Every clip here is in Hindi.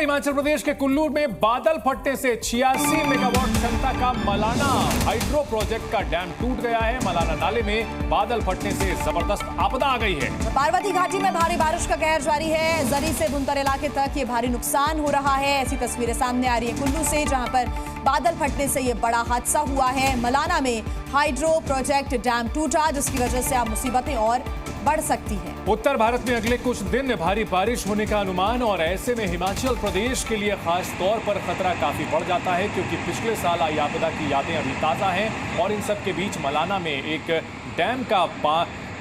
हिमाचल प्रदेश के कुल्लू में बादल फटने से 86 मेगावाट क्षमता का मलाना हाइड्रो प्रोजेक्ट का डैम टूट गया है। मलाना नाले में बादल फटने से जबरदस्त आपदा आ गई है। पार्वती घाटी में भारी बारिश का कहर जारी है। जरी से भुंतर इलाके तक ये भारी नुकसान हो रहा है। ऐसी तस्वीरें सामने आ रही है कुल्लू से, जहां पर बादल फटने से ये बड़ा हादसा हुआ है। मलाना में हाइड्रो प्रोजेक्ट डैम टूटा, जिसकी वजह से अब मुसीबतें और बढ़ सकती है। उत्तर भारत में अगले कुछ दिन भारी बारिश होने का अनुमान, और ऐसे में हिमाचल प्रदेश के लिए खास तौर पर खतरा काफी बढ़ जाता है, क्योंकि पिछले साल आई आपदा की यादें अभी ताजा हैं। और इन सब के बीच मलाना में एक डैम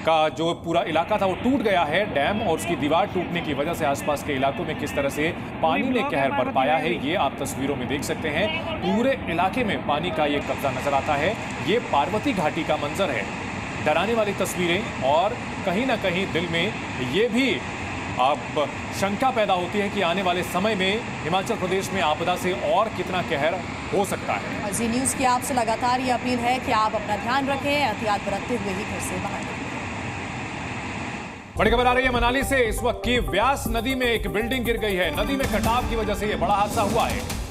का जो पूरा इलाका था वो टूट गया है। डैम और उसकी दीवार टूटने की वजह से आसपास के इलाकों में किस तरह से पानी ने कहर बरपाया है, ये आप तस्वीरों में देख सकते हैं। पूरे इलाके में पानी का ये कब्जा नजर आता है। ये पार्वती घाटी का मंजर है। डराने वाली तस्वीरें, और कहीं ना कहीं दिल में ये भी अब शंका पैदा होती है कि आने वाले समय में हिमाचल प्रदेश में आपदा से और कितना कहर हो सकता है। जी न्यूज़ की आपसे लगातार ये अपील है कि आप अपना ध्यान रखें, एहतियात बरतते हुए ही घर से बाहर निकलें। बड़ी खबर आ रही है मनाली से। इस वक्त की व्यास नदी में एक बिल्डिंग गिर गई है। नदी में कटाव की वजह से यह बड़ा हादसा हुआ है।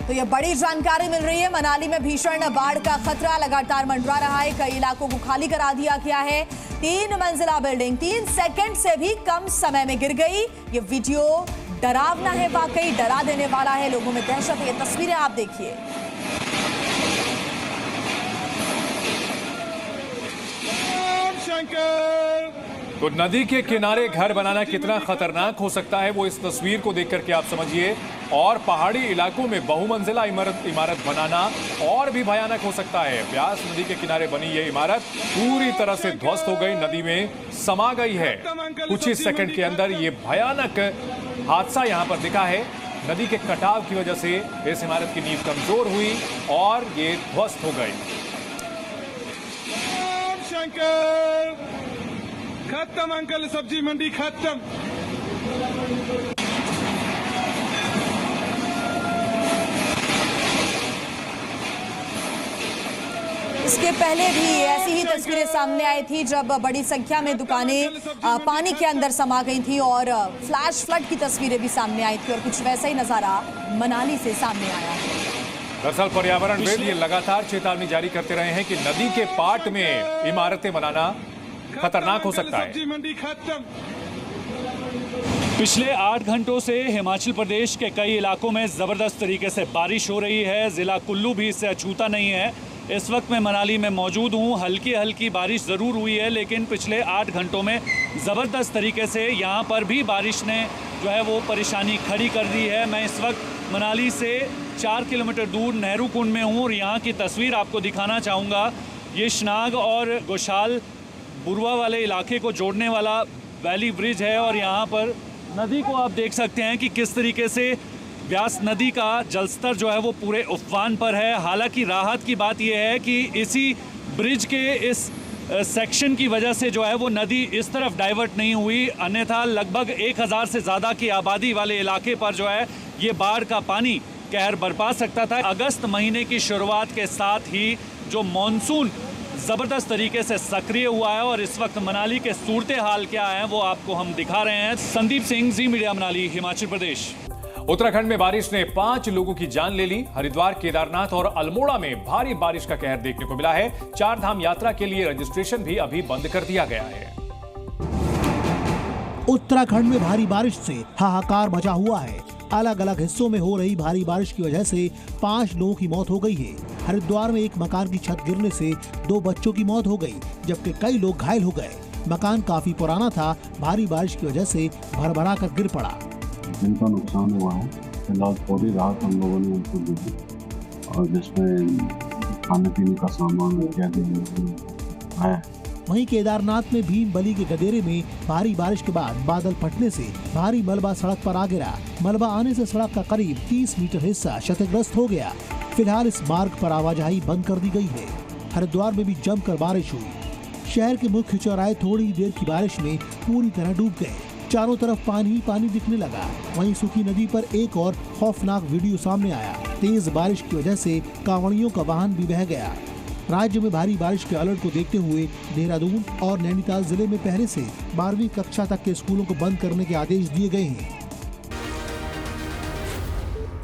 तो ये बड़ी जानकारी मिल रही है। मनाली में भीषण बाढ़ का खतरा लगातार मंडरा रहा है। कई इलाकों को खाली करा दिया गया है। 3 मंजिला बिल्डिंग 3 सेकंड से भी कम समय में गिर गई। ये वीडियो डरावना है, वाकई डरा देने वाला है। लोगों में दहशत है। ये तस्वीरें आप देखिए। तो नदी के किनारे घर बनाना कितना खतरनाक हो सकता है, वो इस तस्वीर को देख करके आप समझिए। और पहाड़ी इलाकों में बहुमंजिला इमारत बनाना और भी भयानक हो सकता है। व्यास नदी के किनारे बनी ये इमारत पूरी तरह से ध्वस्त हो गई, नदी में समा गई है। कुछ ही सेकंड के अंदर ये भयानक हादसा यहाँ पर दिखा है। नदी के कटाव की वजह से इस इमारत की नींव कमजोर हुई और ये ध्वस्त हो गई। खत्म अंकल, सब्जी मंडी खत्म। इसके पहले भी ऐसी ही तस्वीरें सामने आई थी, जब बड़ी संख्या में दुकानें पानी के अंदर समा गई थी और फ्लैश फ्लड की तस्वीरें भी सामने आई थी। और कुछ वैसा ही नजारा मनाली से सामने आया है। दरअसल पर्यावरणविद ये लगातार चेतावनी जारी करते रहे हैं कि नदी के पाट में इमारतें बनाना खतरनाक हो सकता है। पिछले 8 घंटों से हिमाचल प्रदेश के कई इलाकों में ज़बरदस्त तरीके से बारिश हो रही है। ज़िला कुल्लू भी इससे अछूता नहीं है। इस वक्त मैं मनाली में मौजूद हूँ। हल्की हल्की बारिश ज़रूर हुई है, लेकिन पिछले 8 घंटों में ज़बरदस्त तरीके से यहाँ पर भी बारिश ने जो है वो परेशानी खड़ी कर दी है। मैं इस वक्त मनाली से 4 किलोमीटर दूर नेहरू कुंड में हूँ और यहाँ की तस्वीर आपको दिखाना चाहूँगा। ये शनाग और गोशाल बुरवा वाले इलाके को जोड़ने वाला वैली ब्रिज है, और यहाँ पर नदी को आप देख सकते हैं कि किस तरीके से व्यास नदी का जलस्तर जो है वो पूरे उफान पर है। हालांकि राहत की बात यह है कि इसी ब्रिज के इस सेक्शन की वजह से जो है वो नदी इस तरफ डाइवर्ट नहीं हुई, अन्यथा लगभग 1000 से ज़्यादा की आबादी वाले इलाके पर जो है ये बाढ़ का पानी कहर बरपा सकता था। अगस्त महीने की शुरुआत के साथ ही जो मानसून ज़बरदस्त तरीके से सक्रिय हुआ है, और इस वक्त मनाली के सूरत हाल क्या है वो आपको हम दिखा रहे हैं। संदीप सिंह, जी मीडिया, मनाली, हिमाचल प्रदेश। उत्तराखंड में बारिश ने 5 लोगों की जान ले ली। हरिद्वार, केदारनाथ और अल्मोड़ा में भारी बारिश का कहर देखने को मिला है। 4 धाम यात्रा के लिए रजिस्ट्रेशन भी अभी बंद कर दिया गया है। उत्तराखंड में भारी बारिश से हाहाकार मचा हुआ है। अलग अलग हिस्सों में हो रही भारी बारिश की वजह से 5 लोगों की मौत हो गई है। हरिद्वार में एक मकान की छत गिरने से 2 बच्चों की मौत हो गई, जबकि कई लोग घायल हो गए। मकान काफी पुराना था, भारी बारिश की वजह से भरभरा कर गिर पड़ा। जिनका नुकसान हुआ है फिलहाल थोड़ी राहत हम लोगों ने उनको दी थी, और जिसमें खाने पीने का सामान इत्यादि है। वहीं केदारनाथ में भीम बली के गदेरे में भारी बारिश के बाद बादल फटने से भारी मलबा सड़क पर आ गिरा। मलबा आने से सड़क का करीब 30 मीटर हिस्सा क्षतिग्रस्त हो गया। फिलहाल इस मार्ग पर आवाजाही बंद कर दी गई है। हरिद्वार में भी जमकर बारिश हुई। शहर के मुख्य चौराहे थोड़ी देर की बारिश में पूरी तरह डूब गए। चारों तरफ पानी ही पानी दिखने लगा। वहीं सूखी नदी पर एक और खौफनाक वीडियो सामने आया। तेज बारिश की वजह से कांवड़ियों का वाहन भी बह गया। राज्य में भारी बारिश के अलर्ट को देखते हुए देहरादून और नैनीताल जिले में पहले से 12वीं कक्षा तक के स्कूलों को बंद करने के आदेश दिए गए हैं।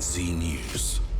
Zee News.